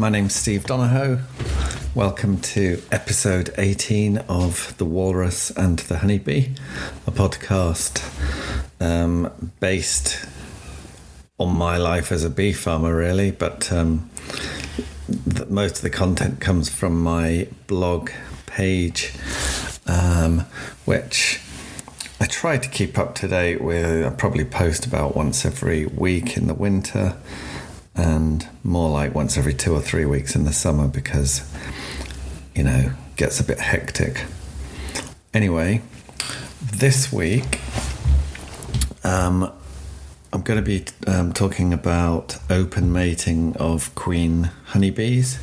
my name's Steve Donahoe. Welcome to episode 18 of The Walrus and the Honeybee, a podcast based on my life as a bee farmer, really, but most of the content comes from my blog page, which I try to keep up to date with. I probably post about once every week in the winter and more like once every 2 or 3 weeks in the summer because, you know, it gets a bit hectic. Anyway, this week I'm going to be talking about open mating of queen honeybees,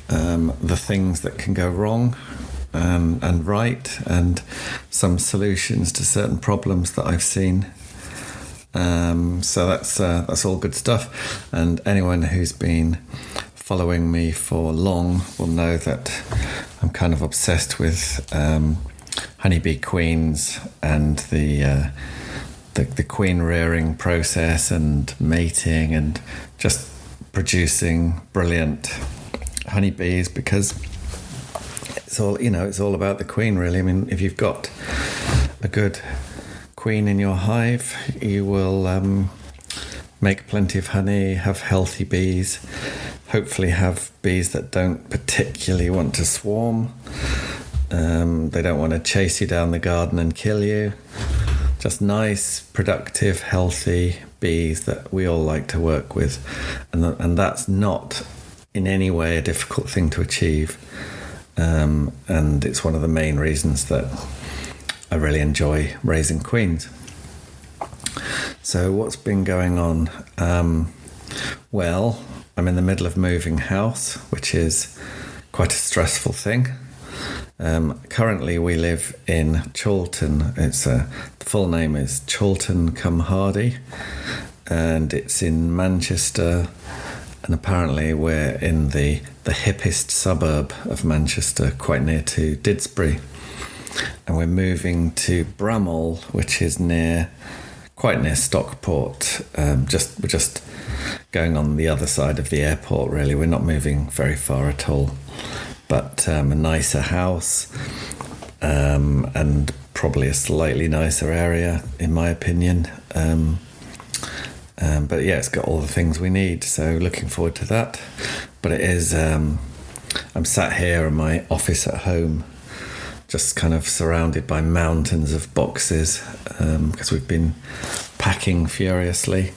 the things that can go wrong and right, and some solutions to certain problems that I've seen. So that's all good stuff, and anyone who's been following me for long will know that I'm kind of obsessed with honeybee queens and the queen rearing process and mating and just producing brilliant honeybees, because it's all about the queen, really. I mean, if you've got a good queen in your hive, you will make plenty of honey, have healthy bees, hopefully have bees that don't particularly want to swarm. They don't want to chase you down the garden and kill you. Just nice, productive, healthy bees that we all like to work with. And that's not in any way a difficult thing to achieve. And it's one of the main reasons that I really enjoy raising queens. So what's been going on? Well, I'm in the middle of moving house, which is quite a stressful thing. Currently we live in Chorlton. The full name is Chorlton cum Hardy, and it's in Manchester, and apparently we're in the hippest suburb of Manchester, quite near to Didsbury. And we're moving to Bramall, which is quite near Stockport. We're just going on the other side of the airport, really. We're not moving very far at all. But a nicer house, and probably a slightly nicer area, in my opinion. But yeah, it's got all the things we need, so looking forward to that. But it is, I'm sat here in my office at home, just kind of surrounded by mountains of boxes, because we've been packing furiously.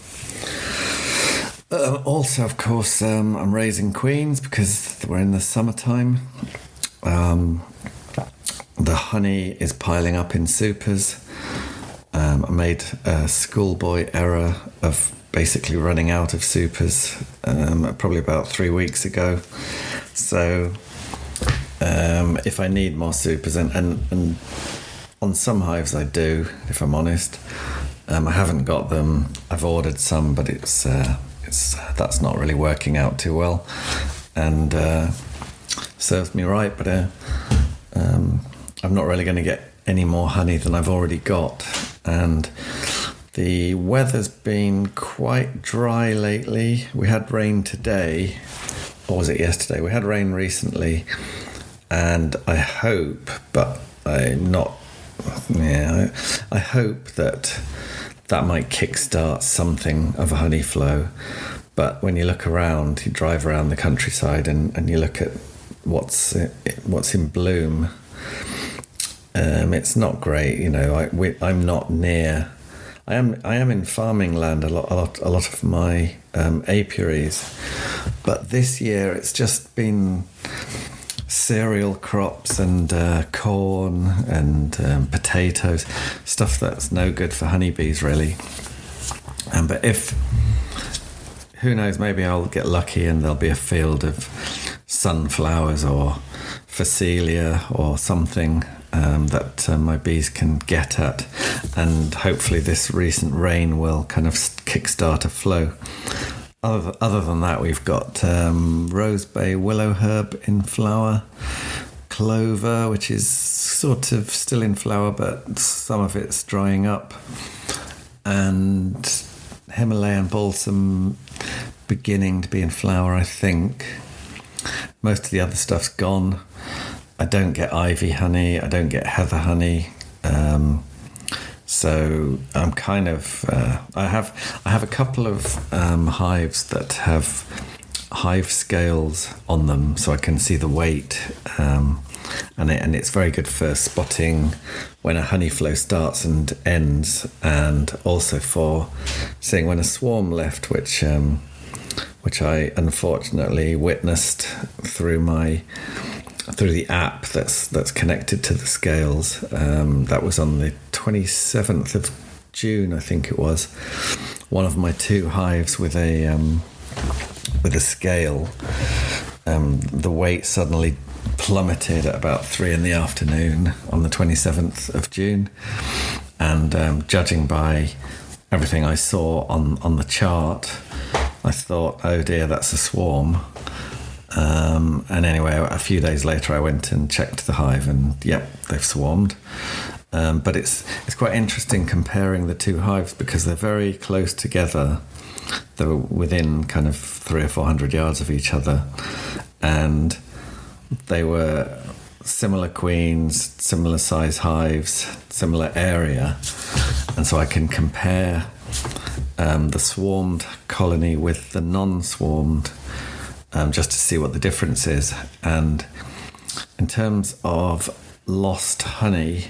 Also, of course, I'm raising queens because we're in the summertime. The honey is piling up in supers. I made a schoolboy error of basically running out of supers probably about 3 weeks ago. So if I need more supers, and on some hives I do, if I'm honest, I haven't got them. I've ordered some, but that's not really working out too well, and serves me right. But I'm not really going to get any more honey than I've already got, and the weather's been quite dry lately. We had rain today, or was it yesterday? We had rain recently, and I hope, but I'm not. Yeah, I hope that might kickstart something of a honey flow. But when you look around, you drive around the countryside and you look at what's in bloom, it's not great. You know, I'm not near. I am in farming land a lot of my apiaries, but this year it's just been cereal crops and corn and potatoes, stuff that's no good for honeybees, really. But who knows, maybe I'll get lucky and there'll be a field of sunflowers or phacelia or something that my bees can get at, and hopefully this recent rain will kind of kickstart a flow. Other than that, we've got rosebay willowherb in flower, clover, which is sort of still in flower, but some of it's drying up, and Himalayan balsam beginning to be in flower, I think. Most of the other stuff's gone. I don't get ivy honey. I don't get heather honey. So I'm kind of. I have a couple of hives that have hive scales on them, so I can see the weight, and it's very good for spotting when a honey flow starts and ends, and also for seeing when a swarm left, which I unfortunately witnessed through the app that's connected to the scales. That was on the 27th of June, I think it was. One of my 2 hives with a scale, the weight suddenly plummeted at about 3 in the afternoon on the 27th of June, and judging by everything I saw on the chart, I thought, oh dear, that's a swarm. And anyway, a few days later I went and checked the hive, and yep, they've swarmed. But it's quite interesting comparing the 2 hives, because they're very close together. They're within kind of 300 or 400 yards of each other, and they were similar queens, similar size hives, similar area, and so I can compare the swarmed colony with the non-swarmed, just to see what the difference is. And in terms of lost honey,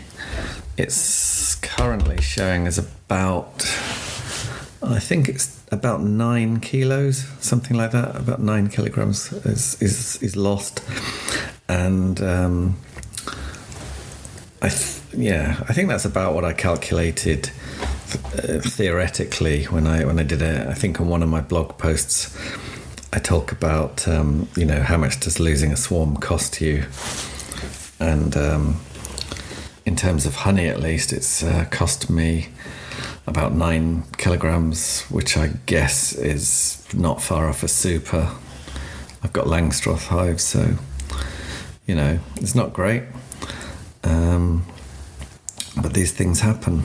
it's currently showing as about, I think it's about 9 kilos, something like that. About 9 kilograms is lost, and I think that's about what I calculated theoretically when I did it. I think on one of my blog posts I talk about how much does losing a swarm cost you, and in terms of honey, at least, it's cost me about 9 kilograms, which I guess is not far off a super. I've got Langstroth hives, so it's not great, but these things happen.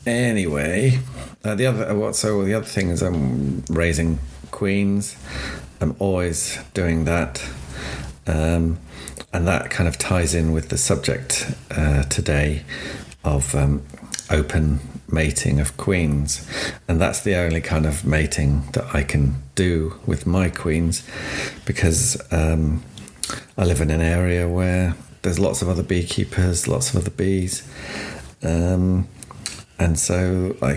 Anyway, the other thing is I'm raising queens. I'm always doing that, and that kind of ties in with the subject today of open mating of queens, and that's the only kind of mating that I can do with my queens, because I live in an area where there's lots of other beekeepers, lots of other bees, and so I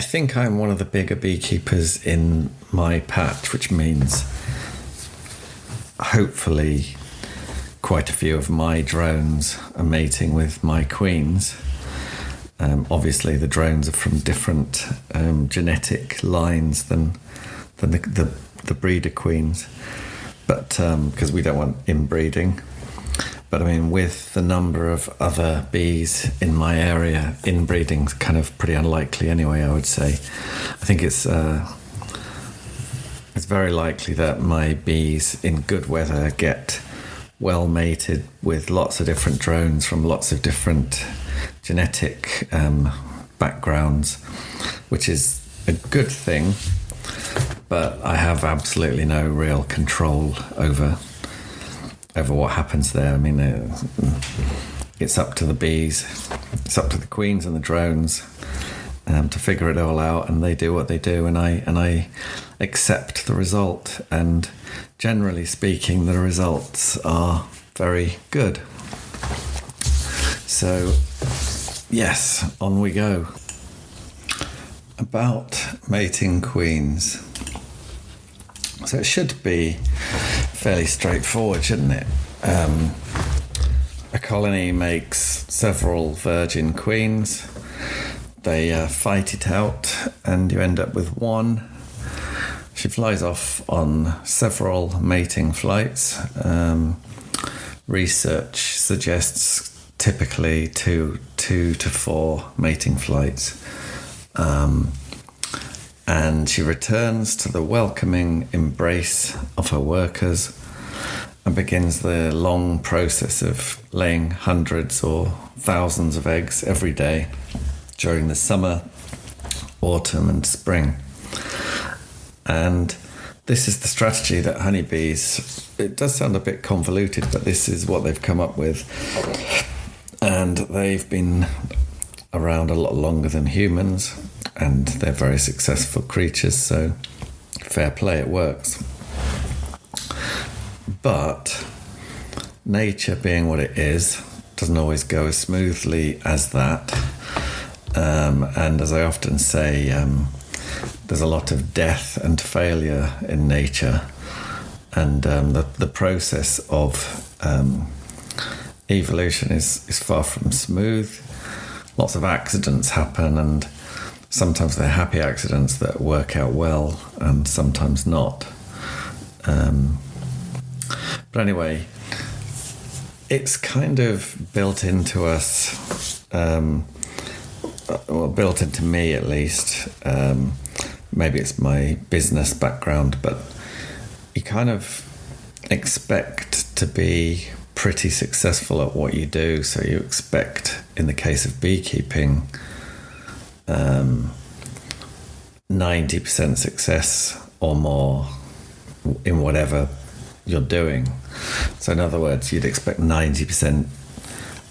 think I'm one of the bigger beekeepers in my patch, which means hopefully quite a few of my drones are mating with my queens. Obviously the drones are from different genetic lines than the breeder queens, but because we don't want inbreeding. But I mean, with the number of other bees in my area, inbreeding's kind of pretty unlikely anyway, I would say. I think it's very likely that my bees in good weather get well mated with lots of different drones from lots of different genetic backgrounds, which is a good thing, but I have absolutely no real control over what happens there. I mean, it's up to the bees, it's up to the queens and the drones to figure it all out, and they do what they do, and I accept the result, and generally speaking the results are very good. So yes, on we go. About mating queens, so it should be fairly straightforward, shouldn't it? A colony makes several virgin queens. They fight it out, and you end up with one. She flies off on several mating flights. Research suggests typically two to 4 mating flights. And she returns to the welcoming embrace of her workers and begins the long process of laying hundreds or thousands of eggs every day during the summer autumn and spring. And this is the strategy that honeybees, it does sound a bit convoluted, but this is what they've come up with. And they've been around a lot longer than humans, and they're very successful creatures, so fair play, it works. But nature, being what it is, doesn't always go as smoothly as that. And as I often say, there's a lot of death and failure in nature, and the process of evolution is far from smooth. Lots of accidents happen, and sometimes they're happy accidents that work out well, and sometimes not. But anyway, it's kind of built into us, well, built into me at least. Maybe it's my business background, but you kind of expect to be pretty successful at what you do. So you expect, in the case of beekeeping, 90% success or more in whatever you're doing. So in other words, you'd expect 90%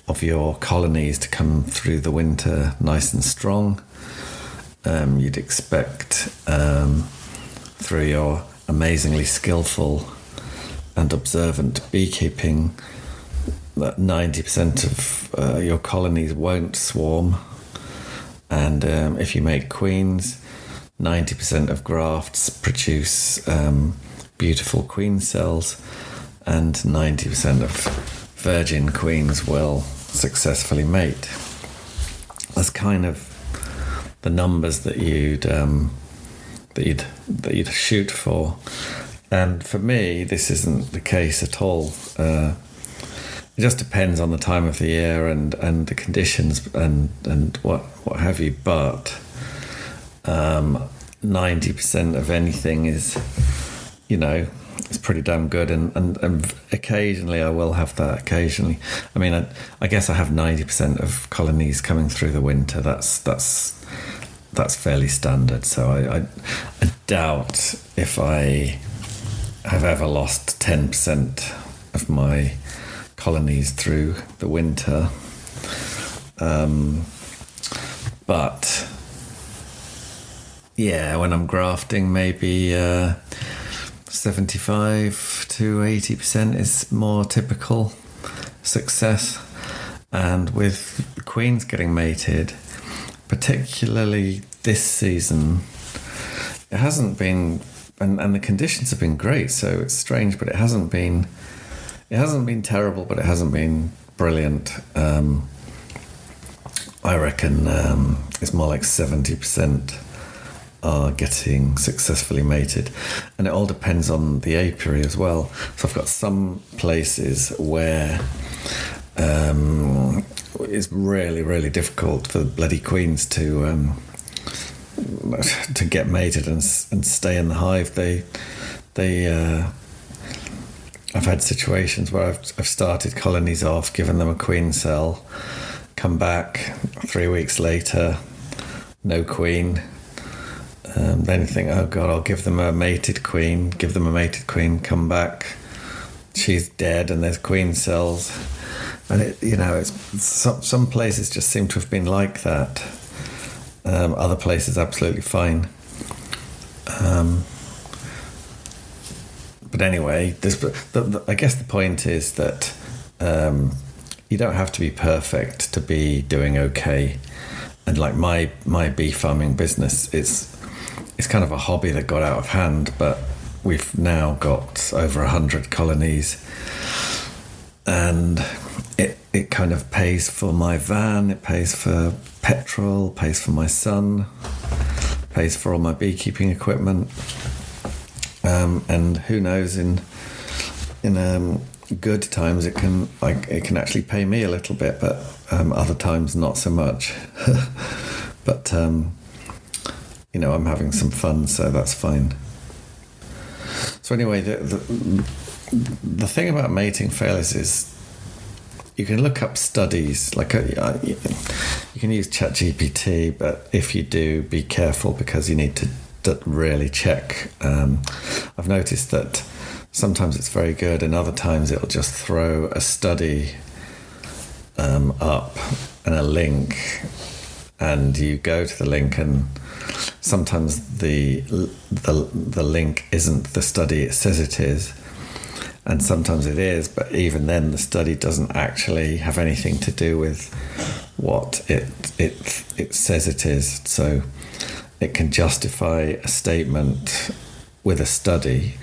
of your colonies to come through the winter nice and strong. You'd expect through your amazingly skillful and observant beekeeping that 90% of your colonies won't swarm. And if you make queens, 90% of grafts produce beautiful queen cells, and 90% of virgin queens will successfully mate. That's kind of the numbers that you'd shoot for. And for me, this isn't the case at all. It just depends on the time of the year and the conditions and what have you. But 90% of anything is, it's pretty damn good. And occasionally I will have that. Occasionally, I mean, I guess I have 90% of colonies coming through the winter. That's fairly standard. So I doubt if I have ever lost 10% of my colonies through the winter. But yeah, when I'm grafting, maybe 75 to 80% is more typical success. And with queens getting mated, particularly this season, it hasn't been, and the conditions have been great, so it's strange, but it hasn't been terrible, but it hasn't been brilliant. I reckon it's more like 70% are getting successfully mated, and it all depends on the apiary as well. So I've got some places where it's really, really difficult for the bloody queens to get mated and stay in the hive. I've had situations where I've started colonies off, given them a queen cell, come back 3 weeks later, no queen. Then you think, oh God, I'll give them a mated queen, come back, she's dead and there's queen cells. And it's some places just seem to have been like that. Other places absolutely fine. But anyway, I guess the point is that you don't have to be perfect to be doing okay. And like my bee farming business, it's kind of a hobby that got out of hand, but we've now got over 100 colonies, and it kind of pays for my van, it pays for petrol, pays for my son, pays for all my beekeeping equipment, and who knows, in good times it can actually pay me a little bit, but other times not so much. But I'm having some fun, so that's fine. So anyway, the thing about mating failures is you can look up studies, like you can use ChatGPT, but if you do, be careful because you need to really check. I've noticed that sometimes it's very good and other times it'll just throw a study up and a link, and you go to the link and sometimes the link isn't the study it says it is, and sometimes it is, but even then the study doesn't actually have anything to do with what it says it is. So it can justify a statement with a study,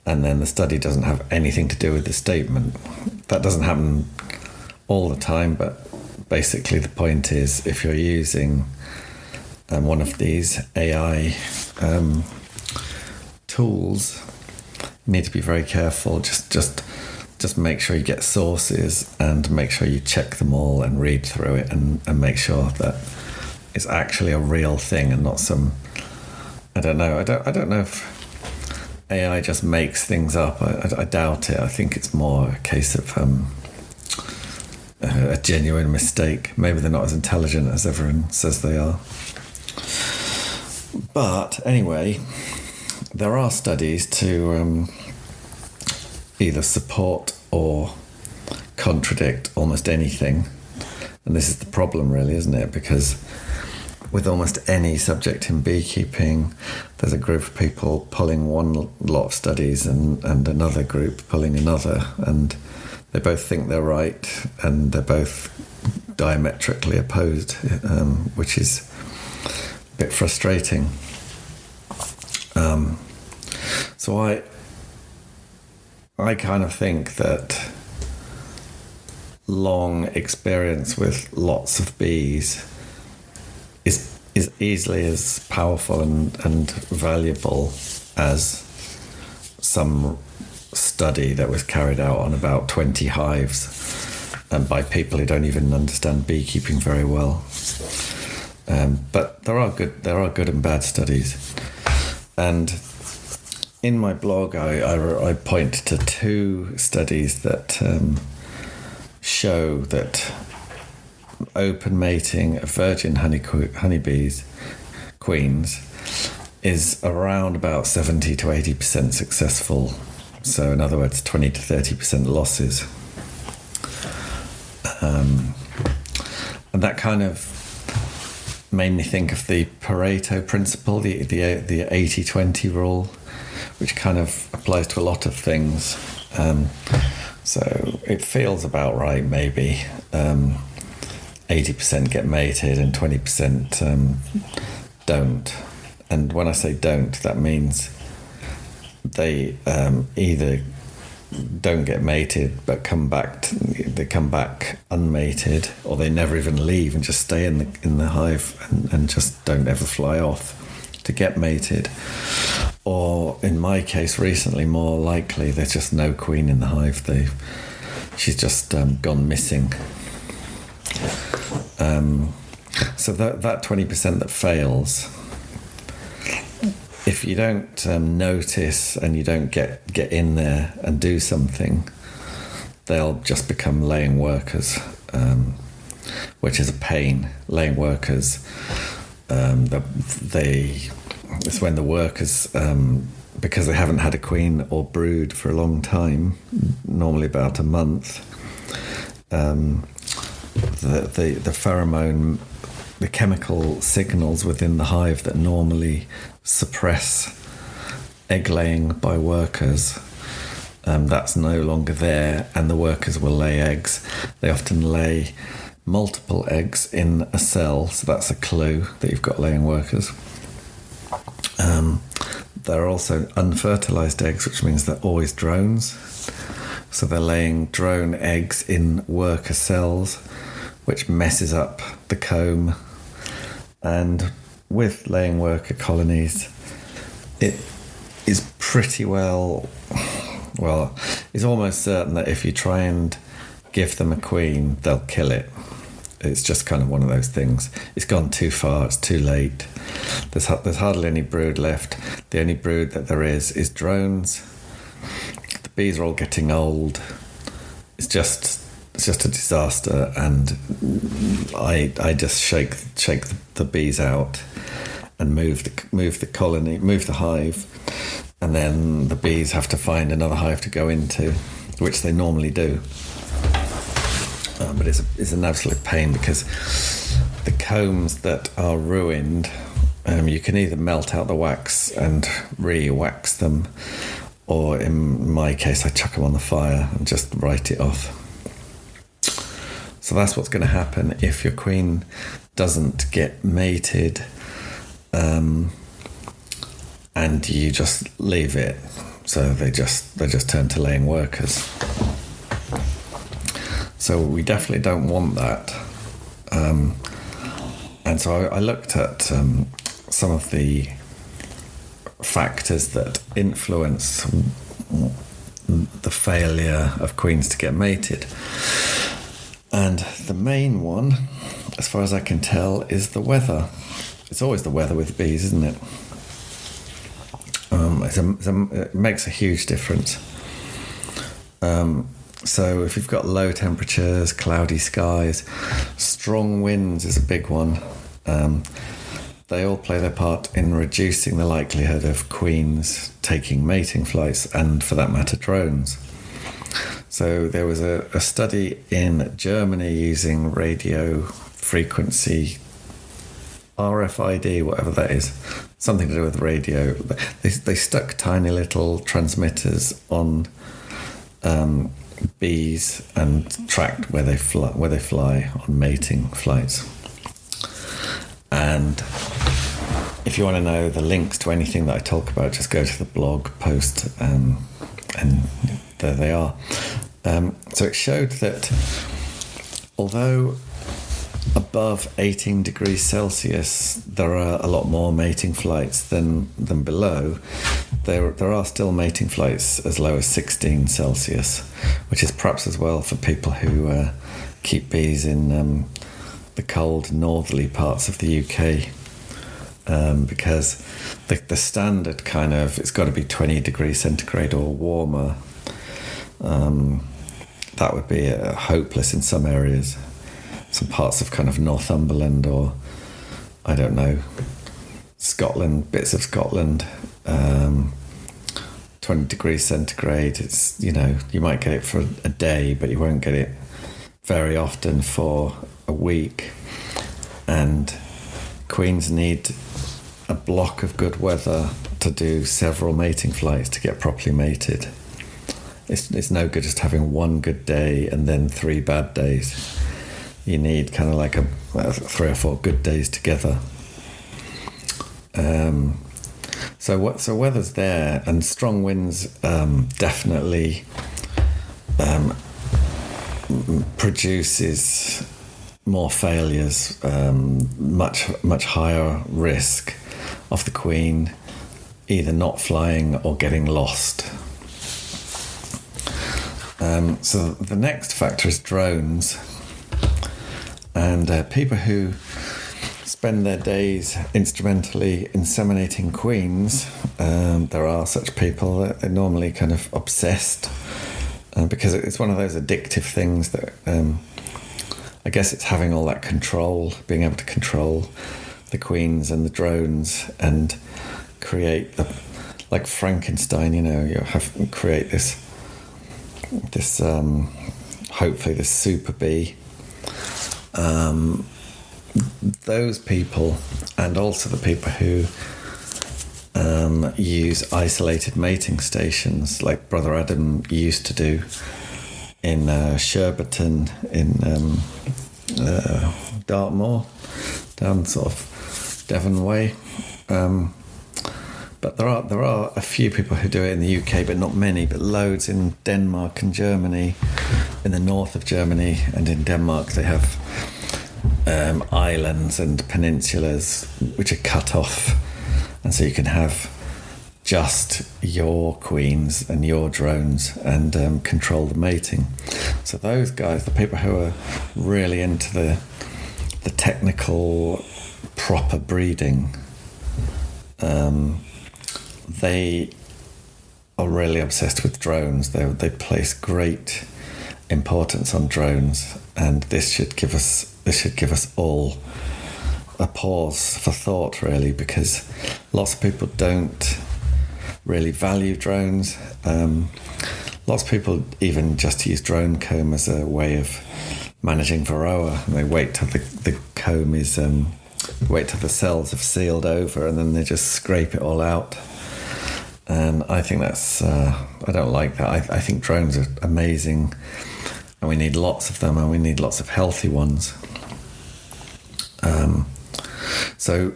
and then the study doesn't have anything to do with the statement. That doesn't happen all the time, but basically the point is, if you're using one of these AI tools, you need to be very careful. Just make sure you get sources and make sure you check them all and read through it and make sure that it's actually a real thing and not some, I don't know if AI just makes things up. I doubt it. I think it's more a case of a genuine mistake. Maybe they're not as intelligent as everyone says they are. But anyway, there are studies to either support or contradict almost anything. And this is the problem, really, isn't it? Because with almost any subject in beekeeping, there's a group of people pulling one lot of studies and another group pulling another, and they both think they're right and they're both diametrically opposed, which is a bit frustrating. So I kind of think that long experience with lots of bees is easily as powerful and valuable as some study that was carried out on about 20 hives and by people who don't even understand beekeeping very well. But there are good and bad studies, and in my blog I point to two studies that show that open mating of virgin honeybees, queens, is around about 70 to 80% successful. So in other words, 20 to 30% losses. And that kind of made me think of the Pareto principle, the 80-20 rule, which kind of applies to a lot of things. So it feels about right, maybe. 80% get mated and 20% don't. And when I say don't, that means they either don't get mated but come back unmated, or they never even leave and just stay in the hive and just don't ever fly off to get mated. Or in my case recently, more likely there's just no queen in the hive. She's just gone missing. So that 20% that fails, if you don't notice and you don't get in there and do something, they'll just become laying workers, which is a pain. Laying workers, it's when the workers, because they haven't had a queen or brood for a long time, normally about a month, the pheromone, the chemical signals within the hive that normally suppress egg laying by workers, that's no longer there, and the workers will lay eggs. They often lay multiple eggs in a cell, so that's a clue that you've got laying workers. There are also unfertilized eggs, which means they're always drones. So they're laying drone eggs in worker cells, which messes up the comb. And with laying worker colonies, it is pretty well, it's almost certain that if you try and give them a queen, they'll kill it. It's just kind of one of those things. It's gone too far, it's too late. There's hardly any brood left. The only brood that there is drones. The bees are all getting old. It's it's just a disaster, and I just shake the bees out and move the colony, move the hive, and then the bees have to find another hive to go into, which they normally do. But it's an absolute pain because the combs that are ruined, you can either melt out the wax and re-wax them, or in my case I chuck them on the fire and just write it off. So that's what's going to happen if your queen doesn't get mated, and you just leave it. So they just turn to laying workers. So we definitely don't want that. And so I looked at some of the factors that influence the failure of queens to get mated. And the main one, as far as I can tell, is the weather. It's always the weather with bees, isn't it? It makes a huge difference. So if you've got low temperatures, cloudy skies, strong winds is a big one. They all play their part in reducing the likelihood of queens taking mating flights, and for that matter, drones. So there was a study in Germany using radio frequency, RFID, whatever that is, something to do with radio. They stuck tiny little transmitters on bees and tracked where they fly on mating flights. And if you want to know the links to anything that I talk about, just go to the blog post, and there they are. So it showed that although above 18 degrees Celsius there are a lot more mating flights than below, there are still mating flights as low as 16 Celsius, which is perhaps as well for people who keep bees in the cold northerly parts of the UK, because the standard kind of, it's got to be 20 degrees centigrade or warmer. That would be hopeless in some areas, some parts of kind of Northumberland, or I don't know, Scotland, bits of Scotland. 20 degrees centigrade, it's, you might get it for a day, but you won't get it very often for a week. And queens need a block of good weather to do several mating flights to get properly mated. It's no good just having one good day and then 3 bad days. You need kind of like 3 or 4 good days together. So weather's there, and strong winds definitely produces more failures, much higher risk of the queen either not flying or getting lost. So the next factor is drones, and people who spend their days instrumentally inseminating queens. There are such people that they're normally kind of obsessed, because it's one of those addictive things that I guess it's having all that control, being able to control the queens and the drones and create like Frankenstein, create this hopefully this super bee. Those people, and also the people who use isolated mating stations like Brother Adam used to do in Sherborton, in Dartmoor, down sort of Devon way. But there are a few people who do it in the UK, but not many, but loads in Denmark and Germany, in the north of Germany, and in Denmark they have islands and peninsulas which are cut off, and so you can have just your queens and your drones and control the mating. So those guys, the people who are really into the technical proper breeding, they are really obsessed with drones. They place great importance on drones, and this should give us all a pause for thought, really, because lots of people don't really value drones. Lots of people even just use drone comb as a way of managing varroa. And they wait till the comb is wait till the cells have sealed over, and then they just scrape it all out. And I think that's I don't like that. I think drones are amazing, and we need lots of them, and we need lots of healthy ones. So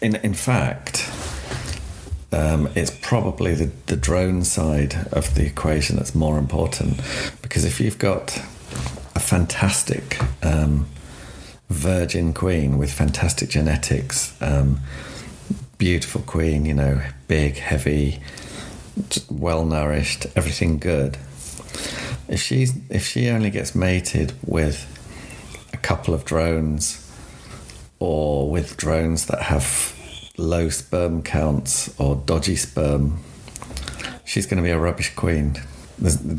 in fact, it's probably the drone side of the equation that's more important, because if you've got a fantastic virgin queen with fantastic genetics, beautiful queen, you know, big, heavy, well nourished, everything good. If she only gets mated with a couple of drones, or with drones that have low sperm counts or dodgy sperm, she's going to be a rubbish queen. It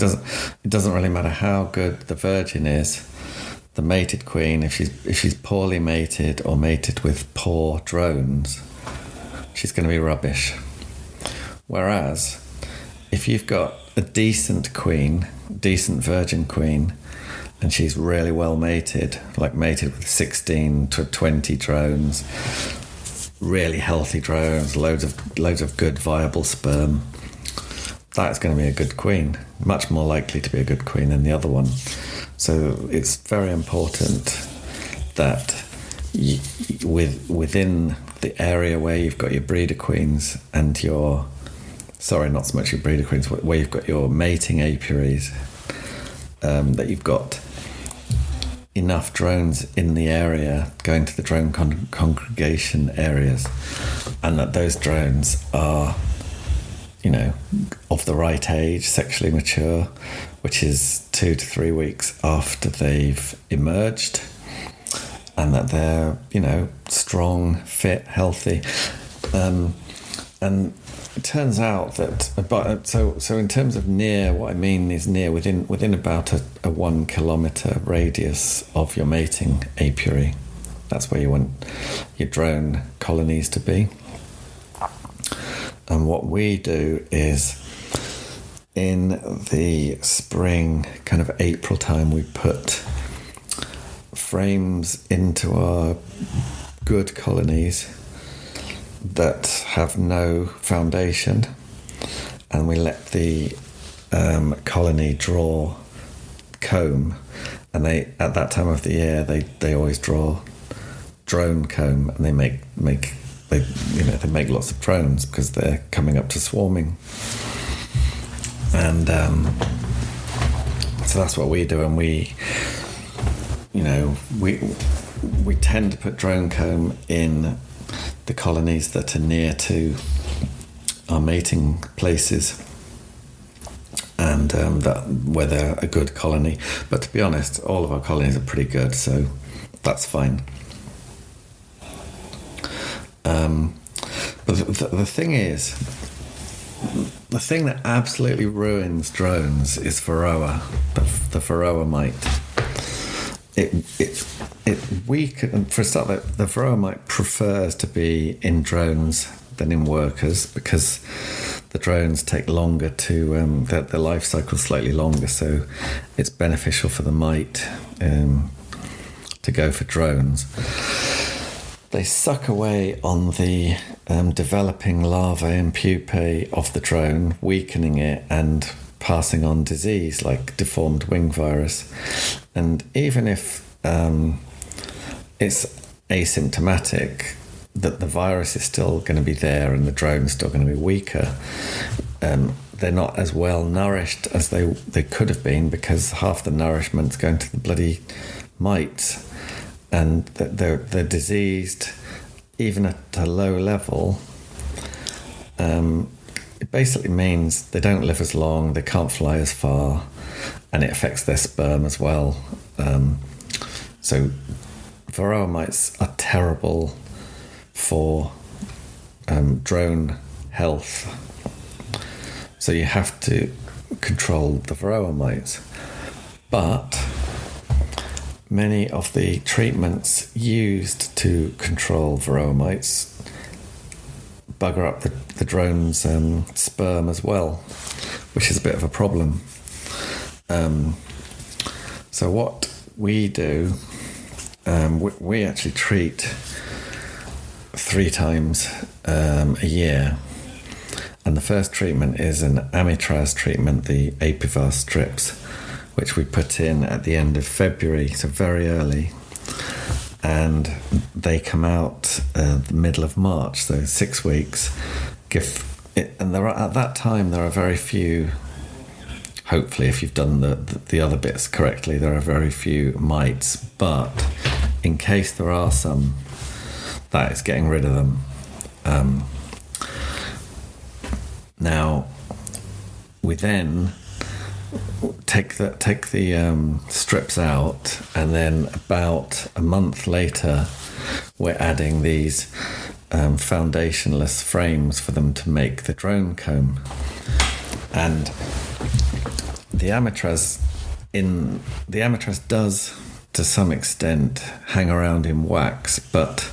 doesn't really matter how good the virgin is. The mated queen, if she's poorly mated or mated with poor drones, she's going to be rubbish. Whereas if you've got a decent queen, decent virgin queen, and she's really well mated, like mated with 16 to 20 drones, really healthy drones, loads of good viable sperm, that's going to be a good queen, much more likely to be a good queen than the other one. So it's very important that within the area where you've got your breeder queens and not so much your breeder queens, where you've got your mating apiaries, that you've got enough drones in the area going to the drone congregation areas, and that those drones are, you know, of the right age, sexually mature, which is 2 to 3 weeks after they've emerged, and that they're, you know, strong, fit, healthy. And it turns out that, so in terms of near, what I mean is near, within about a 1 kilometre radius of your mating apiary. That's where you want your drone colonies to be. And what we do is, in the spring, kind of April time, we put frames into our good colonies that have no foundation, and we let the colony draw comb, and they, at that time of the year, they always draw drone comb, and they make lots of drones because they're coming up to swarming. And so that's what we do, and we tend to put drone comb in the colonies that are near to our mating places, and where they're a good colony. But to be honest, all of our colonies are pretty good, so that's fine. But the thing is, the thing that absolutely ruins drones is varroa, the varroa mite. For a start, the varroa mite prefers to be in drones than in workers, because the drones take longer to, their life cycle is slightly longer, so it's beneficial for the mite to go for drones. They suck away on the developing larvae and pupae of the drone, weakening it and passing on disease like deformed wing virus. And even if it's asymptomatic, that the virus is still going to be there and the drone's still going to be weaker, they're not as well nourished as they could have been, because half the nourishment's going to the bloody mites. And they're diseased even at a low level. It basically means they don't live as long, they can't fly as far, and it affects their sperm as well. So varroa mites are terrible for drone health. So you have to control the varroa mites. But many of the treatments used to control varroa mites bugger up the drone's sperm as well, which is a bit of a problem. So what we do, we actually treat 3 times a year. And the first treatment is an amitraz treatment, the Apivar strips, which we put in at the end of February, so very early. And they come out the middle of March, so 6 weeks. And at that time, there are very few, hopefully if you've done the other bits correctly, there are very few mites. But in case there are some, that is getting rid of them. Now, we then take the strips out, and then about a month later, we're adding these foundationless frames for them to make the drone comb. And the amitraz does, to some extent, hang around in wax, but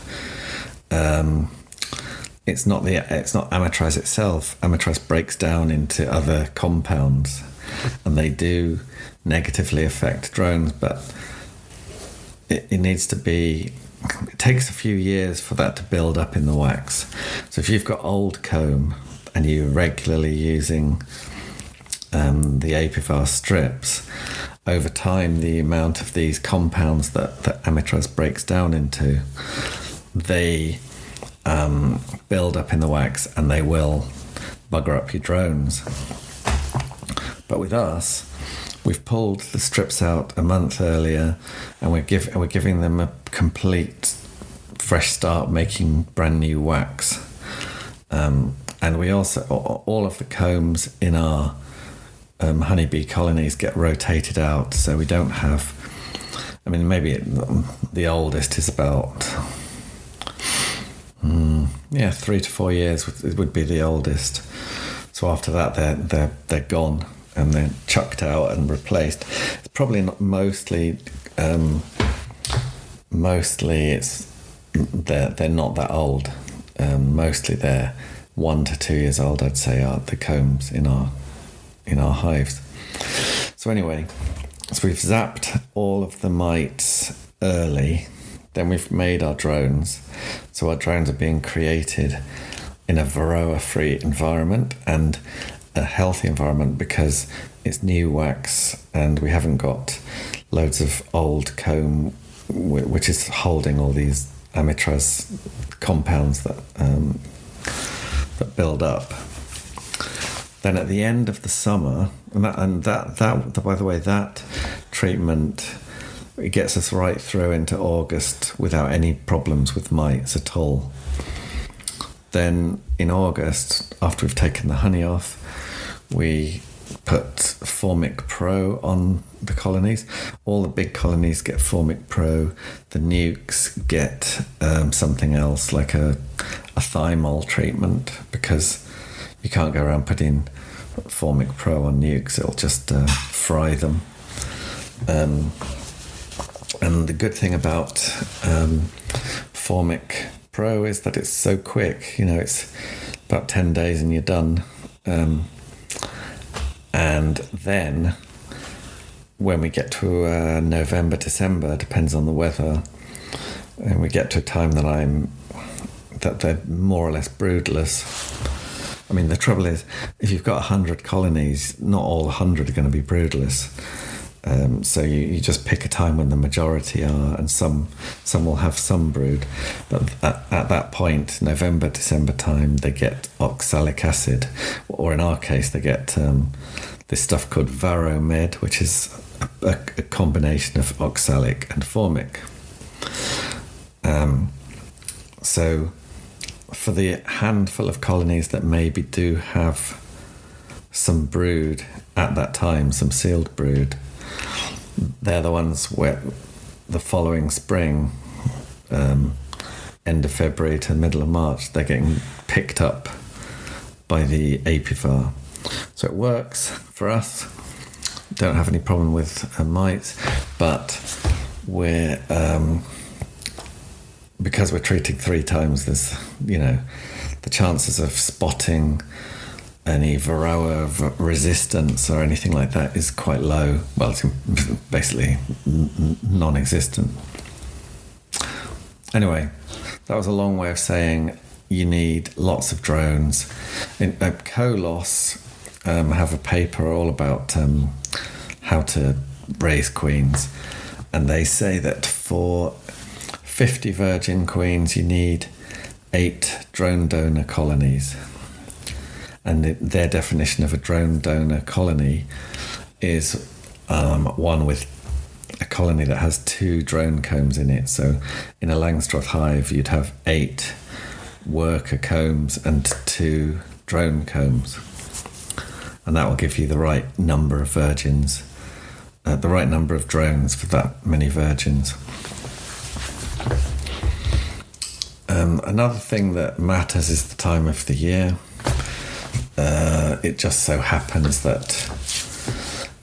it's not amitraz itself. Amitraz breaks down into other compounds, and they do negatively affect drones, but it needs to be. It takes a few years for that to build up in the wax. So if you've got old comb and you're regularly using the Apivar strips, over time the amount of these compounds that amitraz breaks down into, they build up in the wax and they will bugger up your drones. But with us, we've pulled the strips out a month earlier, and we're giving them a complete fresh start, making brand new wax. And we also, all of the combs in our honeybee colonies get rotated out, so we don't have. I mean, maybe the oldest is about 3 to 4 years would be the oldest. So after that, they're gone and they're chucked out and replaced. It's probably not mostly it's they're not that old. Mostly they're 1 to 2 years old, I'd say, are the combs in our hives. So anyway, so we've zapped all of the mites early. Then we've made our drones. So our drones are being created in a varroa-free environment and a healthy environment, because it's new wax and we haven't got loads of old comb which is holding all these amitraz compounds that build up. Then at the end of the summer, and that by the way, that treatment, it gets us right through into August without any problems with mites at all. Then in August, after we've taken the honey off, we put Formic Pro on the colonies. All the big colonies get Formic Pro. The nukes get something else, like a thymol treatment, because you can't go around putting Formic Pro on nukes. It'll just fry them. And the good thing about Formic Pro is that it's so quick. It's about 10 days and you're done. And then when we get to November, December, depends on the weather, and we get to a time that they're more or less broodless. I mean, the trouble is, if you've got 100 colonies, not all 100 are going to be broodless. So you just pick a time when the majority are, and some will have some brood. But at that point, November, December time, they get oxalic acid, or in our case, they get this stuff called Varromed, which is a combination of oxalic and formic. So for the handful of colonies that maybe do have some brood at that time, some sealed brood, they're the ones where the following spring, end of February to middle of March, they're getting picked up by the Apivar. So it works for us. Don't have any problem with mites, but we're because we're treating 3 times, there's, the chances of spotting any Varroa resistance or anything like that is quite low. Well, it's basically non-existent. Anyway, that was a long way of saying you need lots of drones. Colos have a paper all about how to raise queens, and they say that for 50 virgin queens you need 8 drone donor colonies. And their definition of a drone donor colony is one with a colony that has 2 drone combs in it. So in a Langstroth hive, you'd have 8 worker combs and 2 drone combs. And that will give you the right number of virgins, the right number of drones for that many virgins. Another thing that matters is the time of the year. It just so happens that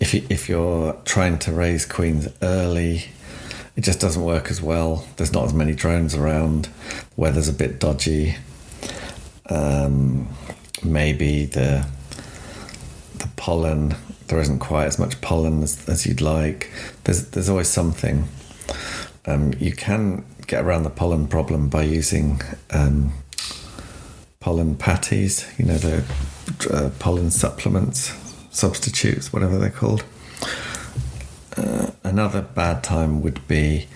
if you're trying to raise queens early, it just doesn't work as well. There's not as many drones around. The weather's a bit dodgy. Maybe the pollen, there isn't quite as much pollen as you'd like. There's always something. You can get around the pollen problem by using pollen patties, the pollen supplements, substitutes, whatever they're called. Another bad time would be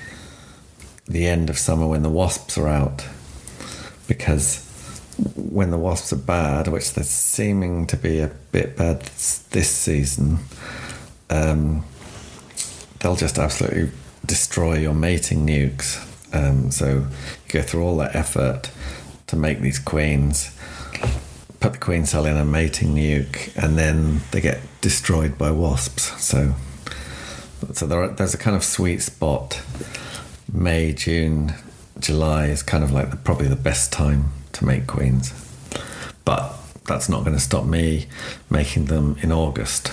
the end of summer when the wasps are out, because when the wasps are bad, which they're seeming to be a bit bad this season, they'll just absolutely destroy your mating nukes. So you go through all that effort to make these queens, put the queen cell in a mating nuke, and then they get destroyed by wasps. So there's a kind of sweet spot. May, June, July is kind of like probably the best time to make queens. But that's not going to stop me making them in August.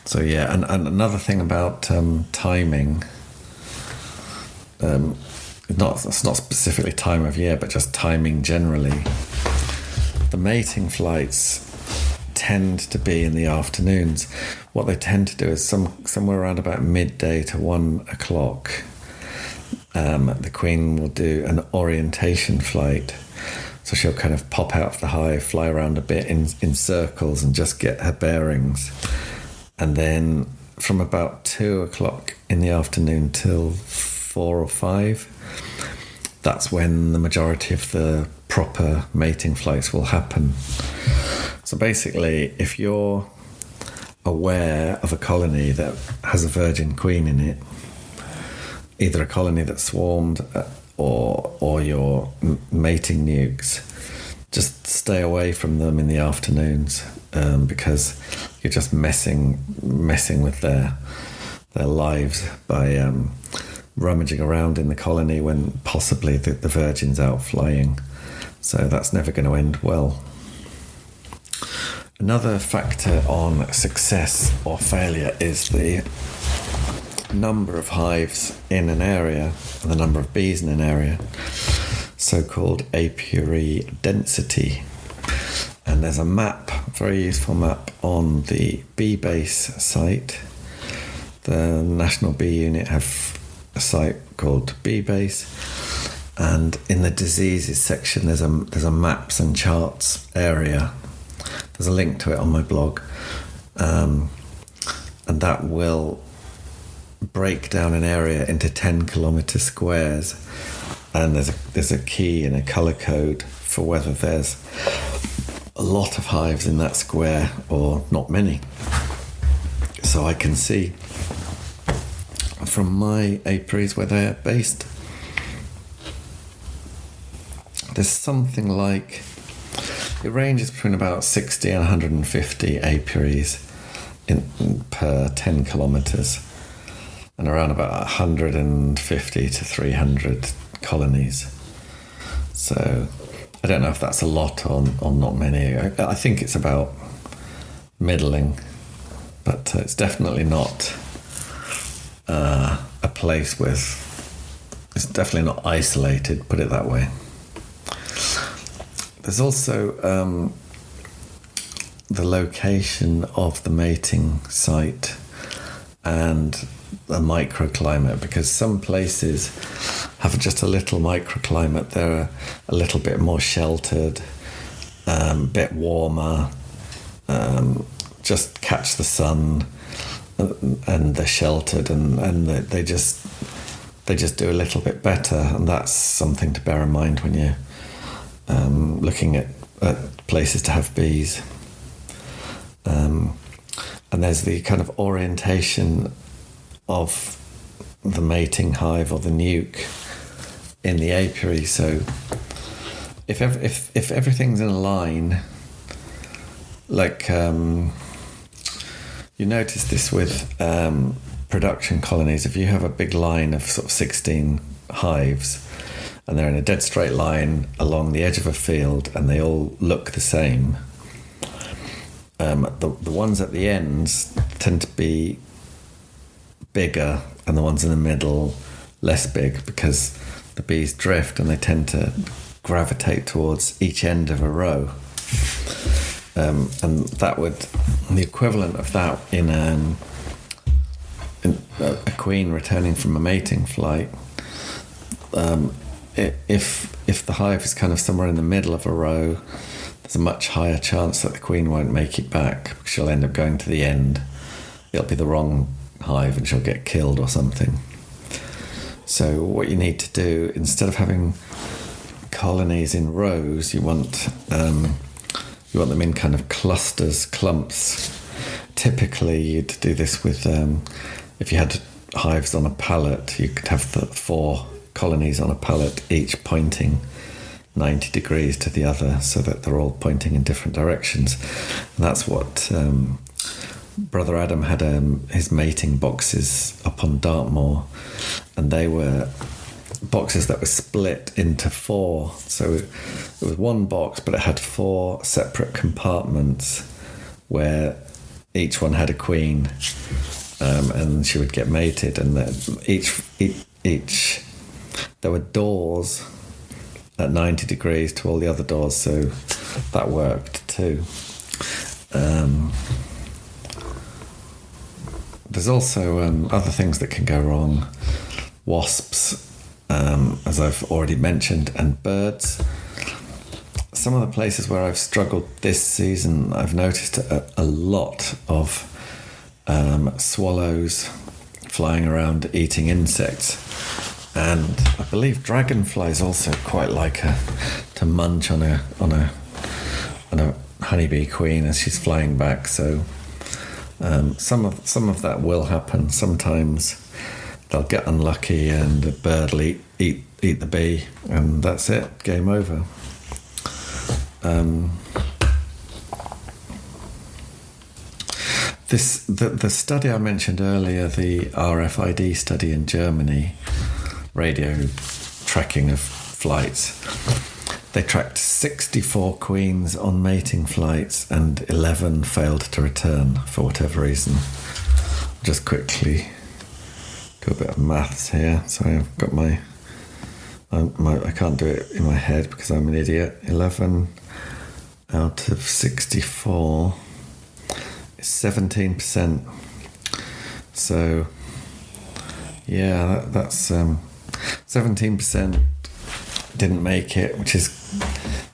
So yeah, and another thing about timing, it's not specifically time of year, but just timing generally. The mating flights tend to be in the afternoons. What they tend to do is somewhere around about midday to 1 o'clock, the queen will do an orientation flight. So she'll kind of pop out of the hive, fly around a bit in circles and just get her bearings. And then from about 2 o'clock in the afternoon till 4 or 5, that's when the majority of the proper mating flights will happen. So basically, if you're aware of a colony that has a virgin queen in it, either a colony that swarmed or your mating nukes, just stay away from them in the afternoons, because you're just messing with their lives by rummaging around in the colony when possibly the virgin's out flying. So that's never going to end well. Another factor on success or failure is the number of hives in an area and the number of bees in an area, so-called apiary density. And there's a map, a very useful map on the BeeBase site. The National Bee Unit have a site called BeeBase, and in the diseases section there's a maps and charts area. There's a link to it on my blog, and that will break down an area into 10 kilometre squares, and there's a key and a colour code for whether there's a lot of hives in that square or not many. So I can see from my apiaries where they're based, there's something like, it ranges between about 60 and 150 apiaries per 10 kilometres, and around about 150 to 300 colonies. So I don't know if that's a lot or not many. I think it's about middling, but it's definitely not a place with... It's definitely not isolated, put it that way. There's also the location of the mating site and the microclimate, because some places have just a little microclimate. They're a little bit more sheltered, a bit warmer, just catch the sun, and they're sheltered, and they just do a little bit better. And that's something to bear in mind when you're looking at places to have bees. And there's the kind of orientation of the mating hive or the nuke in the apiary. So if everything's in a line, like you notice this with production colonies. If you have a big line of sort of 16 hives and they're in a dead straight line along the edge of a field and they all look the same, the ones at the ends tend to be bigger and the ones in the middle less big, because the bees drift and they tend to gravitate towards each end of a row. And that would, the equivalent of that in a queen returning from a mating flight, if the hive is kind of somewhere in the middle of a row, there's a much higher chance that the queen won't make it back. She'll end up going to the end. It'll be the wrong hive and she'll get killed or something. So what you need to do, instead of having colonies in rows, you want them in kind of clusters, clumps. Typically you'd do this with if you had hives on a pallet, you could have the 4 colonies on a pallet, each pointing 90 degrees to the other, so that they're all pointing in different directions. And that's what Brother Adam had his mating boxes up on Dartmoor, and they were boxes that were split into 4. So it was one box, but it had 4 separate compartments where each one had a queen, and she would get mated, and each there were doors at 90 degrees to all the other doors, so that worked too. There's also other things that can go wrong. Wasps, as I've already mentioned, and birds. Some of the places where I've struggled this season, I've noticed a lot of swallows flying around eating insects. And I believe dragonflies also quite like to munch on a honeybee queen as she's flying back. So some of that will happen. Sometimes they'll get unlucky and the bird will eat the bee, and that's it. Game over. The study I mentioned earlier, the RFID study in Germany, radio tracking of flights, they tracked 64 queens on mating flights and 11 failed to return for whatever reason. Just quickly do a bit of maths here. Sorry, I've got I can't do it in my head because I'm an idiot. 11 out of 64 is 17%. So yeah, that's 17% didn't make it, which is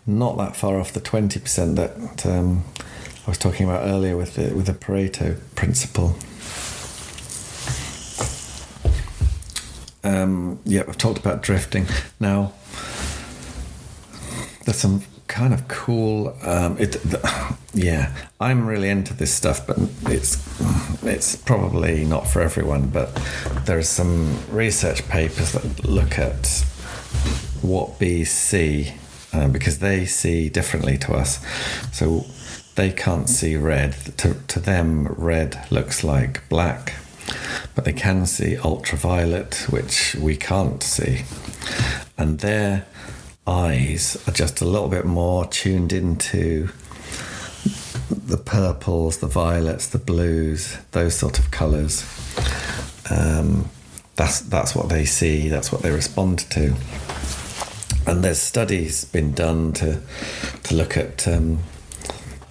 not that far off the 20% that I was talking about earlier with the Pareto principle. I've talked about drifting. Now, there's some kind of cool. I'm really into this stuff, but it's probably not for everyone. But there's some research papers that look at what bees see, because they see differently to us. So they can't see red. To them, red looks like black, but they can see ultraviolet, which we can't see. And their eyes are just a little bit more tuned into the purples, the violets, the blues, those sort of colours. That's what they see, that's what they respond to. And there's studies been done to look at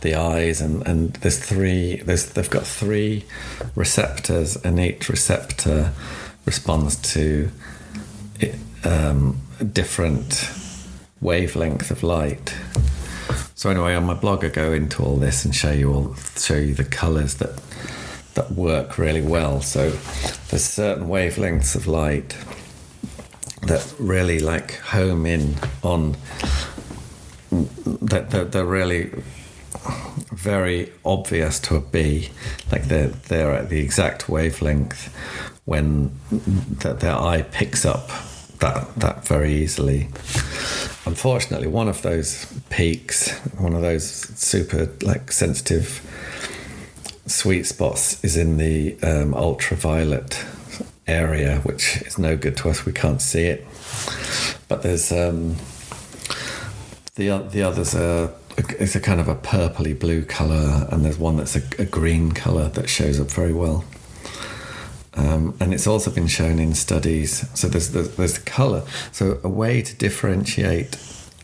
the eyes, and they've got 3 receptors, and each receptor responds to a different wavelength of light. So anyway, on my blog I go into all this and show you the colours that work really well. So there's certain wavelengths of light that really like home in on that they're really very obvious to a bee, like they're at the exact wavelength when their eye picks up that very easily. Unfortunately, one of those peaks, one of those super like sensitive sweet spots, is in the ultraviolet area, which is no good to us. We can't see it. But there's the others are it's a kind of a purpley blue colour, and there's one that's a green colour that shows up very well. And it's also been shown in studies. So there's the colour. So a way to differentiate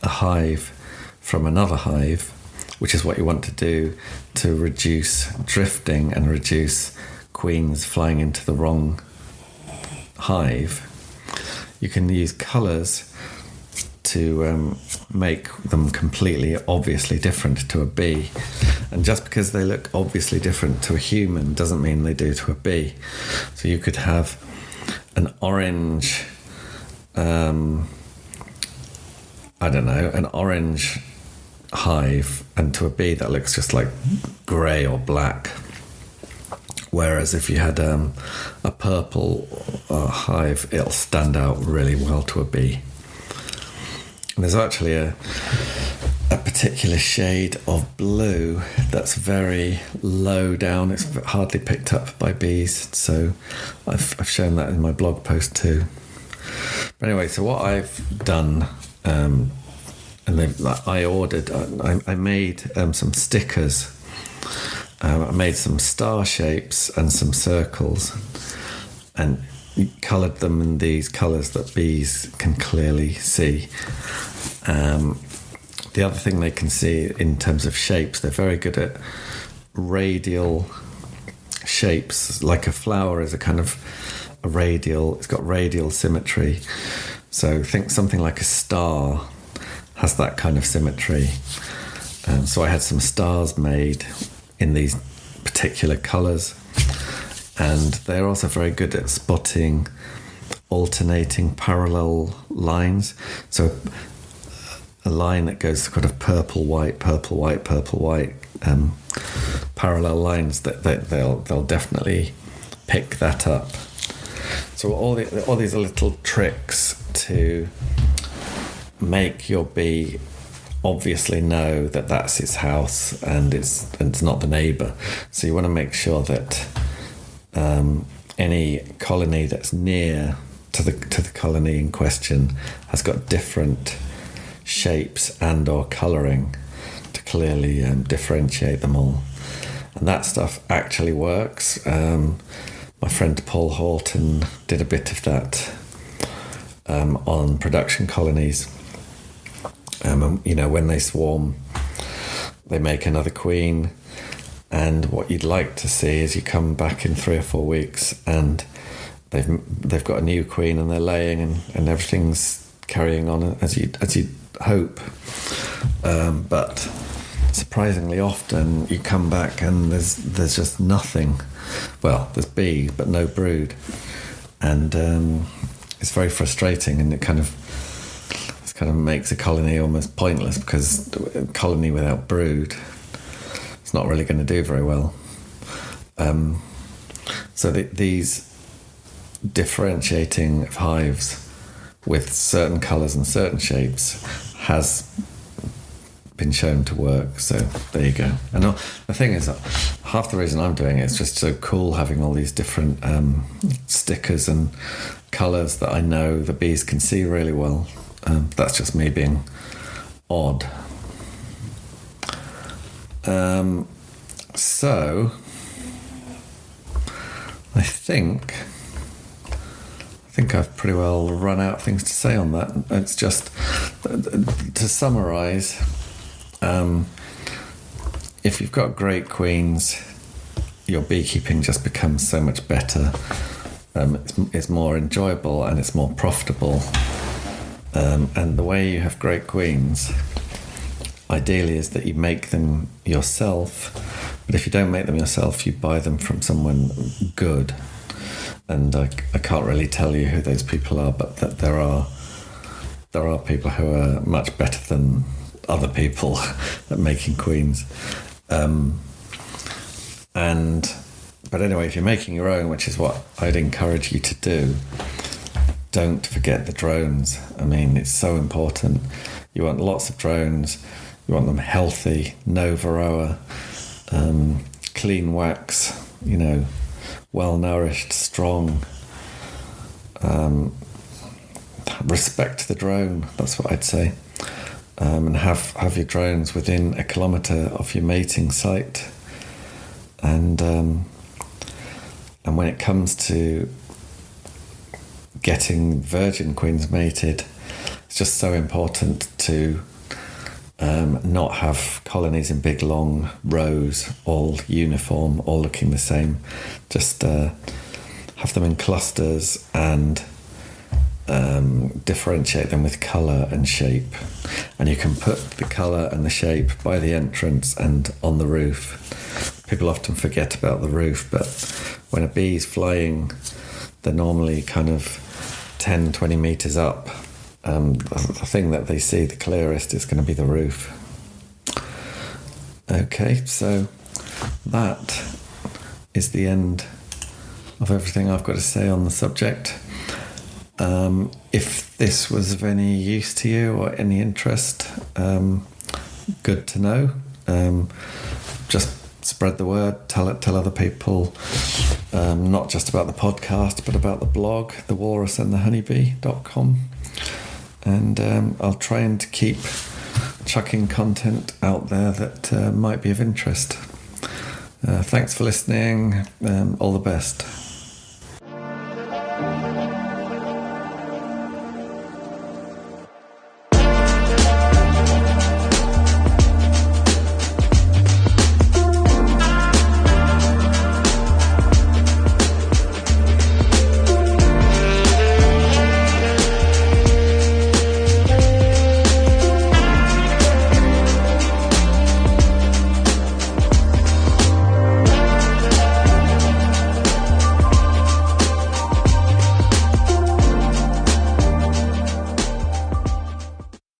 a hive from another hive, which is what you want to do to reduce drifting and reduce queens flying into the wrong hive, you can use colours to make them completely obviously different to a bee. And just because they look obviously different to a human doesn't mean they do to a bee. So you could have an orange an orange hive, and to a bee that looks just like grey or black. Whereas if you had a purple hive, it'll stand out really well to a bee. And there's actually a particular shade of blue that's very low down. It's hardly picked up by bees, so I've shown that in my blog post too. But anyway, so what I've done, and I made some stickers. I made some star shapes and some circles, and coloured them in these colours that bees can clearly see. The other thing they can see in terms of shapes, they're very good at radial shapes. Like a flower is a kind of a radial, it's got radial symmetry. So think something like a star has that kind of symmetry. So I had some stars made in these particular colours, and they're also very good at spotting alternating parallel lines. So a line that goes kind of purple, white, parallel lines, that they'll definitely pick that up. So all these little tricks to make your bee obviously know that that's its house and it's not the neighbour. So you want to make sure that any colony that's near to the colony in question has got different shapes and or colouring to clearly differentiate them all. And that stuff actually works. My friend Paul Horton did a bit of that on production colonies. When they swarm, they make another queen, and what you'd like to see is you come back in 3 or 4 weeks and they've got a new queen and they're laying and everything's carrying on as you hope. But surprisingly often you come back and there's just nothing. Well, there's bee but no brood, and it's very frustrating, and it kind of makes a colony almost pointless, because a colony without brood, it's not really going to do very well. So these differentiating of hives with certain colours and certain shapes has been shown to work. So there you go. And the thing is that half the reason I'm doing it is just so cool, having all these different stickers and colours that I know the bees can see really well. That's just me being odd. So I think I've pretty well run out of things to say on that. It's just to summarise. If you've got great queens, your beekeeping just becomes so much better. It's more enjoyable and it's more profitable. And the way you have great queens, ideally, is that you make them yourself. But if you don't make them yourself, you buy them from someone good. And I can't really tell you who those people are, but that there are people who are much better than other people at making queens. But anyway, if you're making your own, which is what I'd encourage you to do, don't forget the drones. I mean, it's so important. You want lots of drones. You want them healthy, no varroa, clean wax, well-nourished, strong. Respect the drone, that's what I'd say. And have your drones within 1 kilometre of your mating site. And when it comes to getting virgin queens mated, it's just so important to not have colonies in big long rows, all uniform, all looking the same. Just have them in clusters and differentiate them with colour and shape. And you can put the colour and the shape by the entrance and on the roof. People often forget about the roof, but when a bee's flying, they're normally kind of 10, 20 metres up. The thing that they see the clearest is going to be the roof. Okay, so that is the end of everything I've got to say on the subject. If this was of any use to you or any interest, good to know. Just spread the word, tell other people, not just about the podcast, but about the blog, thewalrusandthehoneybee.com. And I'll try and keep chucking content out there that might be of interest. Thanks for listening. All the best.